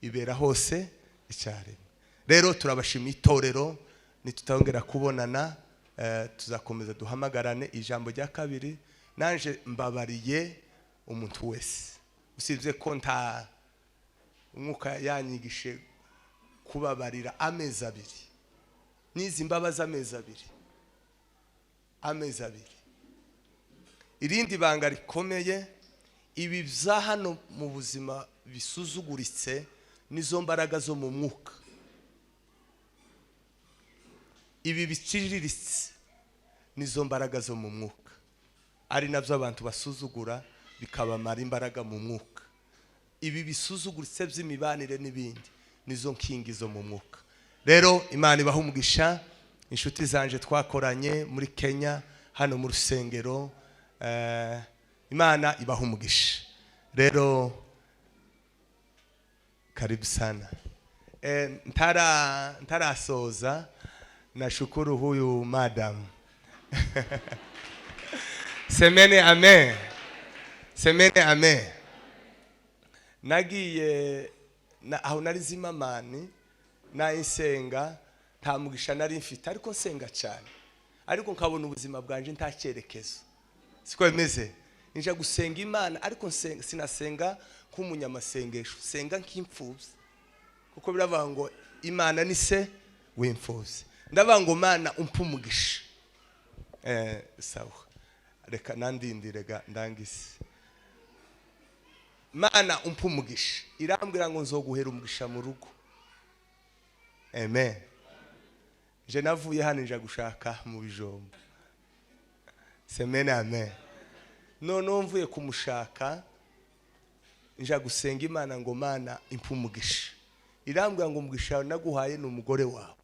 ibera hose icyarimwe. Rero turabashimira itorero, nitutongera kubonana tuzakomeza duhamagarane. Ijambo rya kabiri, nanje mbabariye umuntu wese, usibye ko nta umwuka yanyigishe kubabarira amezi abiri. Nizi mbabaza amezi abiri. Irindi banga rikomeye, ibi bya hano mu buzima bisuzuguritse nizo mbaraga zo mu mwuka. Ibi biciriritse nizo mbaraga zo mu mwuka, ari nabyo abantu basuzugura bikabamara imbaraga mu mwuka. Ibi bisuzuguritse by'imibanire n'ibindi nizo nkingi zo mu mwuka. Rero Imana ibaha umugisha. Inshuti zanje twakoranye muri Kenya hano mu rusengero, Imana ibaha umugisha. Rero karibu sana. Ntarasoza, nashukuru huyu madam. Semene amen. Semene amen. Nagiye aho nari zimamani na insenga, nta mugisha nari mfite, ariko nsenga cyane, ariko nkabona ubuzima bwanje nta cyerekezo. Siko bimeze, nje gusenga Imana, ariko sinasenga nk'umunyamasengesho, senga nk'imfubyi, kuko biravuga ngo Imana ni se w'imfubyi. Ndavuga ngo Mana umpa umugisha. Sawa, reka nandindirega ndangise. Mana umpa umugisha. Irambwira ngo nzoguhera umugisha mu rugo. Amen. Je navuye hano nje gushaka mu bijombo. Semene amen. None mvuye kumushaka nje gusenga Imana ngo Mana impa umugisha. Irambwira ngo umugisha naguhaye ni umugore wawe.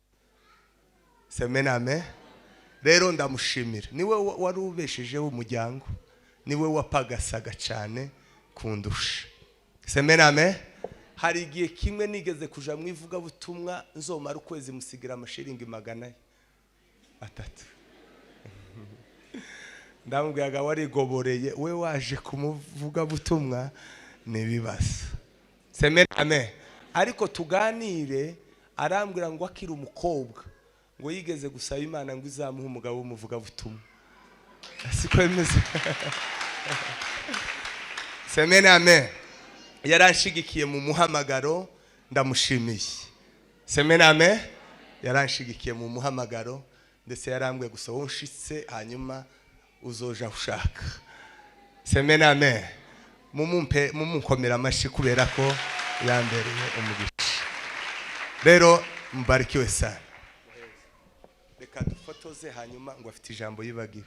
Semene amen. Rero ndamushimira, niwe wari ubeshejeho umuryango, niwe wapagasaga cyane kundusha. Semene amen. Hari igihe kimwe nigeze kuja mu ivuga butumwa, nzomara ukwezi musigira amashiringi 300. Ndamubwiraga warigoboreye, we waje kumuvuga butumwa nibibazo. Semene amen. Ariko tuganire, arambwira ngo akira umukobwa ngo yigeze gusaba Imana ngo izamuhe umugabo w'umuvuga butumwa. Siko bimeze. Semene amen. Yaranshigikiye mu muhamagaro, ndamushimiye. Semene amen. Yaranshigikiye mu muhamagaro, ndetse yarambwe gusa wonshitse hanyuma uzoja ushaka. Semene amen. Mumukomera amashi kubera ko yambereye umugisha. Rero mbarikiwe sana. Reka dufotoze hanyuma ngo afite ijambo yibagiwe.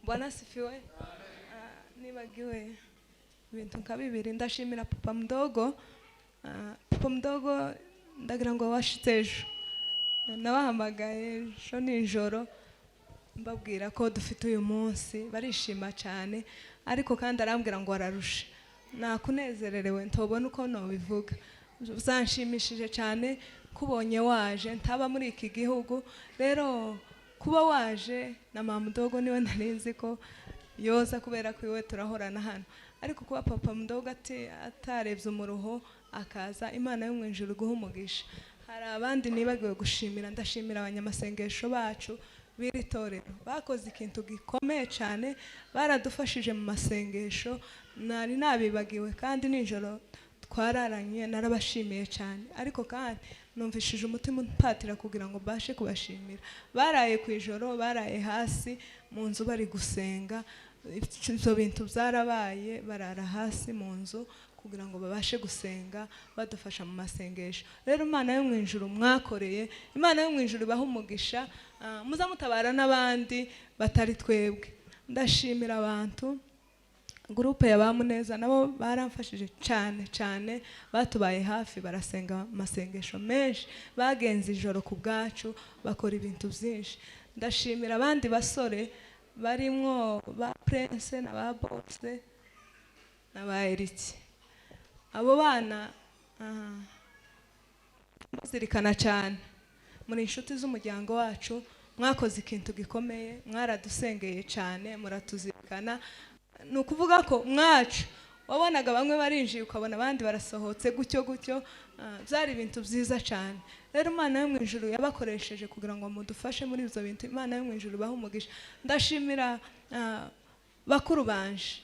Bwana asifiwe. Nibagiwe ibintu nka bibiri. Ndashimira papa mdogo. Papa mdogo ndagira ngo washitse ejo. Nabahamagaye ejo nijoro mbabwira ko dufite uyu munsi, barishima cyane ariko kandi arambwira ngo ararusha. Nakunezererewe ntobona uko nobivuga. Uzanshimishije cyane kubonye waje, ntaba muri iki gihugu. Rero kuba waje na mama mdogo niwe narinzi ko yoza kubera ko iwe turahorana hano, ariko kuba papa mdogo atarebye umuruho akaza, Imana yo mu ijuru guha umugisha. Hari abandi nibagiwe gushimira. Ndashimira abanyamasengesho bacu b'iri torero, bakoze ikintu gikomeye cyane, baradufashije mu masengesho. Nari nabibagiwe kandi nijoro twararanye, narabashimiye cyane, ariko kandi numvishije umutima umpatira kugira ngo bashe kubashimira. Baraye ku ijoro, baraye hasi mu nzu bari gusenga. Ibyo bintu byarabaye, barara hasi mu nzu kugira ngo babashe gusenga badufasha mu masengesho. Rero Imana yo mu ijuru mwakoreye, Imana yo mu ijuru ibaha umugisha, muzamutabara n'abandi batari twebwe. Ndashimira abantu groupe y'abamuneza, nabo baramfashije cyane cyane, batubaye hafi, barasenga amasengesho menshi, bagenze ijoro ku bwacu, bakora ibintu byinshi. Ndashimira abandi basore barimwo ba Prince na ba Bose na ba Eriki. Abo bana muzirikana cyane, muri inshuti z'umuryango wacu, mwakoze ikintu gikomeye, mwaradusengeye cyane, muratuzirikana. Nukuvuga ko mwacu wabonaga bamwe barinjiye ukabona abandi barasohotse gutyo gutyo, byari ibintu byiza cyane. Rero Imana yo mu ijuru yabakoresheje kugira ngo mudufashe muri ibyo bintu. Imana yo mu ijuru baha umugisha. Ndashimira bakuru banje,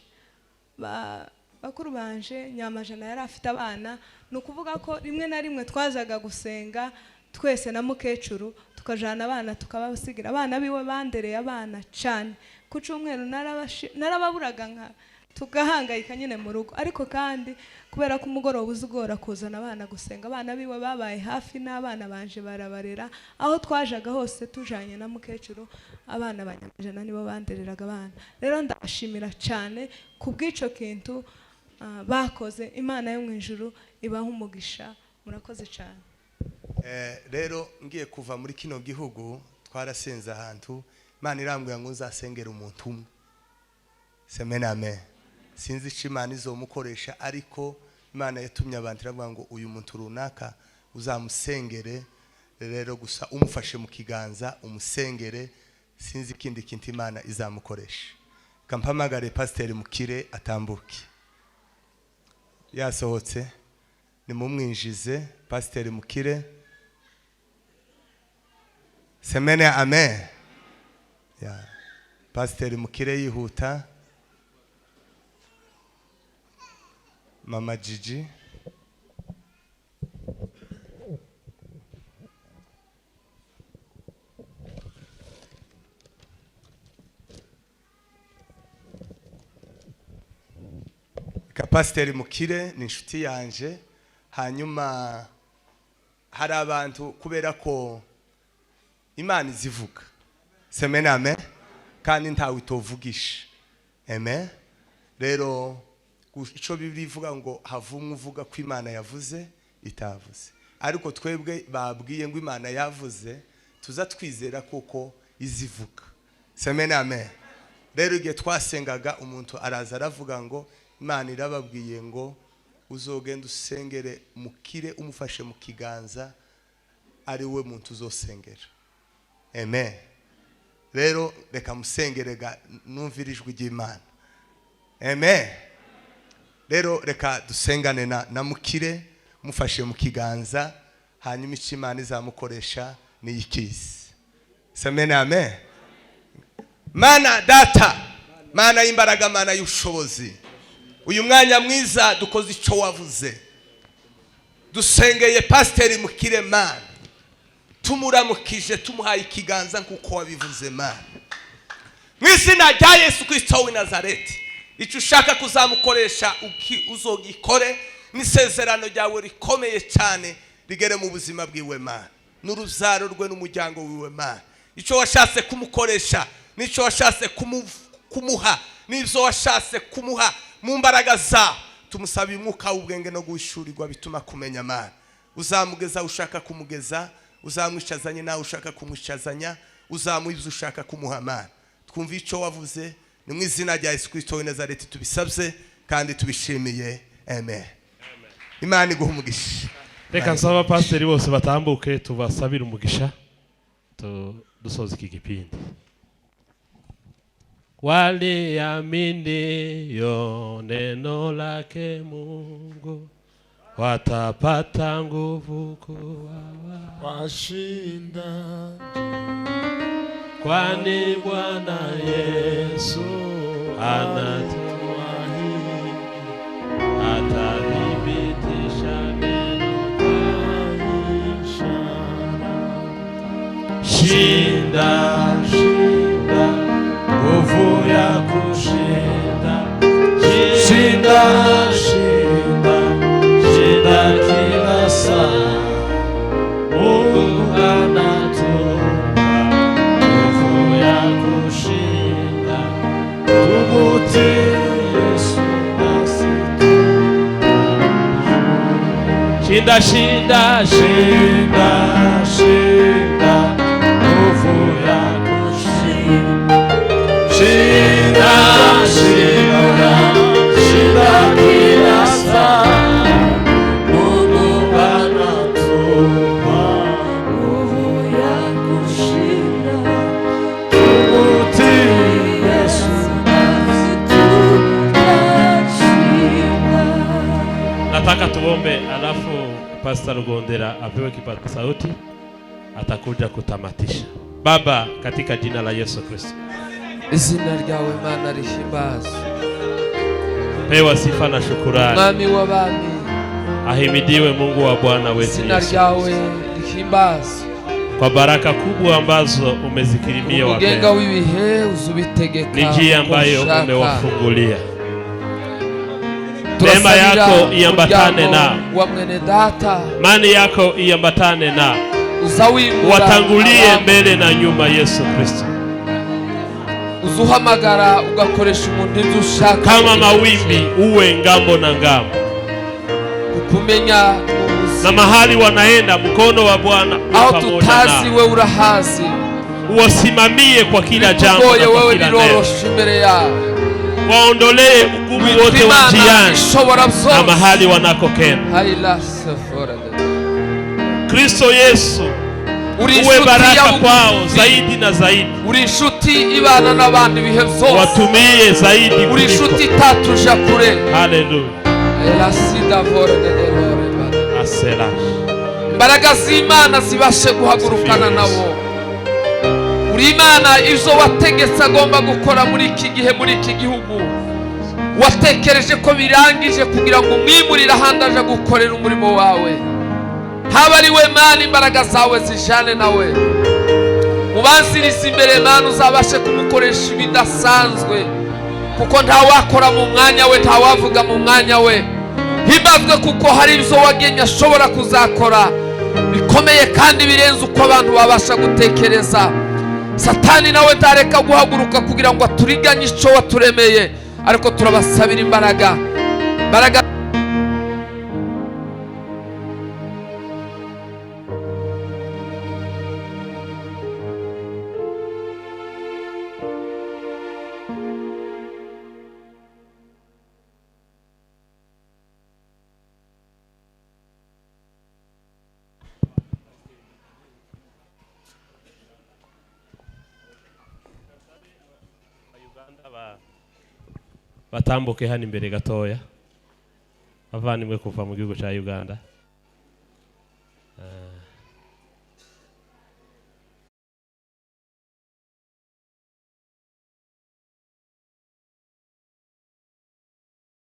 bakuru banje Nyamajana yari afite abana. Nukuvuga ko rimwe na rimwe twazaga gusenga twese na mukecuru, tukajana abana tukabasigira. Abana biwe bandereye abana cyane. Ku cyumweru narababuraga nka tugahangayika nyine mu rugo, ariko kandi kubera ko umugoroba uzugora kuzana abana gusenga, abana biwe babaye hafi, n'abana banje barabarera. Aho twajaga hose tujanye na mukecuru, abana banyamajana nibo bandereraga abana. Rero ndashimira cyane kubw'ico kintu bakoze. Imana yo mu ijuru ibaha umugisha. Murakoze cyane. Rero ngiye kuva muri kino gihugu twarasenze ahantu, Imana irambwira ngo uzasengera umuntu umwe. Semena amen. Sinzi icyo Imana izomukoresha, ariko Imana yatumye abantu iravuga ngo uyu muntu runaka uzamusengere. Rero gusa umufashe mu kiganza umusengere, sinzi ikindi kintu Imana izamukoresha. Kampamagare Pastor Mukire atambuke. Yasohotse nimumwinjize Pastor Mukire. Semena amen. Ya Pastor Mukire yihuta. Mama Gigi. Pastor Mukire ni inshuti yanje. Hanyuma hari abantu kubera ko Imana izivuga. Semena amen. Kandi ntawe itovugisha. Amen. Rero ico bivuga ngo havumwe uvuga ko Imana yavuze itavuze, ariko twebwe babwiye ngo Imana yavuze, tuza twizera kuko izivuga. Semena amen. Rero igihe twasengaga umuntu araza aravuga ngo Imana irababwiye ngo uzogenda usengere Mukire, umufashe mu kiganza, ari we muntu uzosengera. Amen. Rero reka musengerega numvira ijwi ry'Imana. Amen. Rero reka dusengane na Mukire, mufashe mu kiganza, hanyuma icyo Imana izamukoresha ni ikizi. Semena amen. Mana data, Mana y'imbaraga, Mana y'ubushobozi, uyu mwanya mwiza dukoze icyo wavuze. Dusengeye Pastor Mukire Mana, tumuramukije, tumuhaye ikiganza nkuko wabivuze Mana, mu izina rya Yesu Kristo w'i Nazareti. Icyo ushaka kuzamukoresha uzogikore, n'isezerano ryawe rikomeye cyane rigere mu buzima bwiwe Mana, n'uruzaro rwe n'umuryango wiwe Mana. Icyo washatse kumukoresha, n'icyo washatse kumuha n'ibyo washatse kumuha mu mbaraga zawe. Tumusabe umwuka w'ubwenge no guhishurirwa bituma kumenya Mana. Uzamugeza ushaka kumugeza, uzamwicazanye nawe ushaka kumwicazanya, uzamuha ibyo ushaka kumuha Mana. Twumva icyo wavuze, ni mu izina rya Yesu Kristo w'i Nazareti tubisabye kandi tubishimiye. Amen. Imana iguha umugisha. Reka nsaba pasiteri bose batambuke tubasabire umugisha dusoza iki kipindi. Waliaminiyo neno lake Mungu watapata nguvu washinda, kwani Bwana Yesu anatuahidi atathibitisha neno kwa ishara. Shinda, shinda, nguvu ya kushinda. Shinda, shinda, shinda kila saa. Mungu anatupa nguvu ya kushinda. Tumutii Yesu nasi shinda, shinda, shinda, shinda, nguvu ya kushinda. Shinda, shinda, shinda kila saa. Mungu anatupa nguvu ya kushinda. Tumutii Yesu nasi tutashinda. Nataka tuombe, alafu Pastor Rugondera apewe kipaza sauti, atakuja kutamatisha. Baba, katika jina la Yesu Kristo, izina ryawe Mana rihimbazwe. pewa sifa na shukurani. Mwami w'abami, Ahimidiwe Mungu wa Bwana wetu izina Yesu ryawe rihimbazwe. kwa baraka kubwa ambazo umezikirimia Umugenga wapendwa. w'ibihe uzubitegeka. Ni njia ambayo uko ushaka. umewafungulia. Turasabira Neema yako iambatane umuryango na wa mwene data, mani yako iambatane na uzawimura watangulie abantu. mbele na nyuma Yesu Kristo. Uzuhamagara ugakoresha umuntu ibyo ushaka Kama mawimbi uwe ngambo na ngambo. kumenya mu Na buzima. mahali wanaenda mkono wa Bwana Aho pamoja tutazi nao. we urahazi, Uwasimamie kwa kila jambo bitugoye na kwa wewe kila neno. birorosha imbere yawe. Waondolee ugumu wote wa Imana njiani ishobora na byose. mahali wanakokenda. Haila safora de. Kristo Yesu Uri uwe inshuti baraka ya kwao bugufi. zaidi na zaidi. Uri inshuti ibana n'abandi bihe byose. Watumie zaidi Uri kuliko. inshuti itatuja kure. Haleluya. Haila sida vore de delore. Asela. Imbaraga z'Imana zibashe guhagurukana nabo. Uri Imana izo wategetse agomba gukora muri iki gihe, muri iki gihugu. Watekereje ko birangije kugira ngo umwimurire ahandi aje gukorera umurimo wawe. Haba ari we Mana, imbaraga zawe zijane nawe. Mubanziriza imbere Mana, uzabashe kumukoresha ibidasanzwe, kuko nta wakora mu mwanya we, nta wavuga mu mwanya we. Himbazwe kuko hari ibyo wagenye ashobora kuzakora bikomeye kandi birenze uko abantu babasha gutekereza. Satani nawe ntareka guhaguruka kugira ngo aturiganye icyo waturemeye, ariko turabasabira imbaraga. Batambuke hano imbere gatoya. Bavandimwe kuva mu gihugu cya Uganda.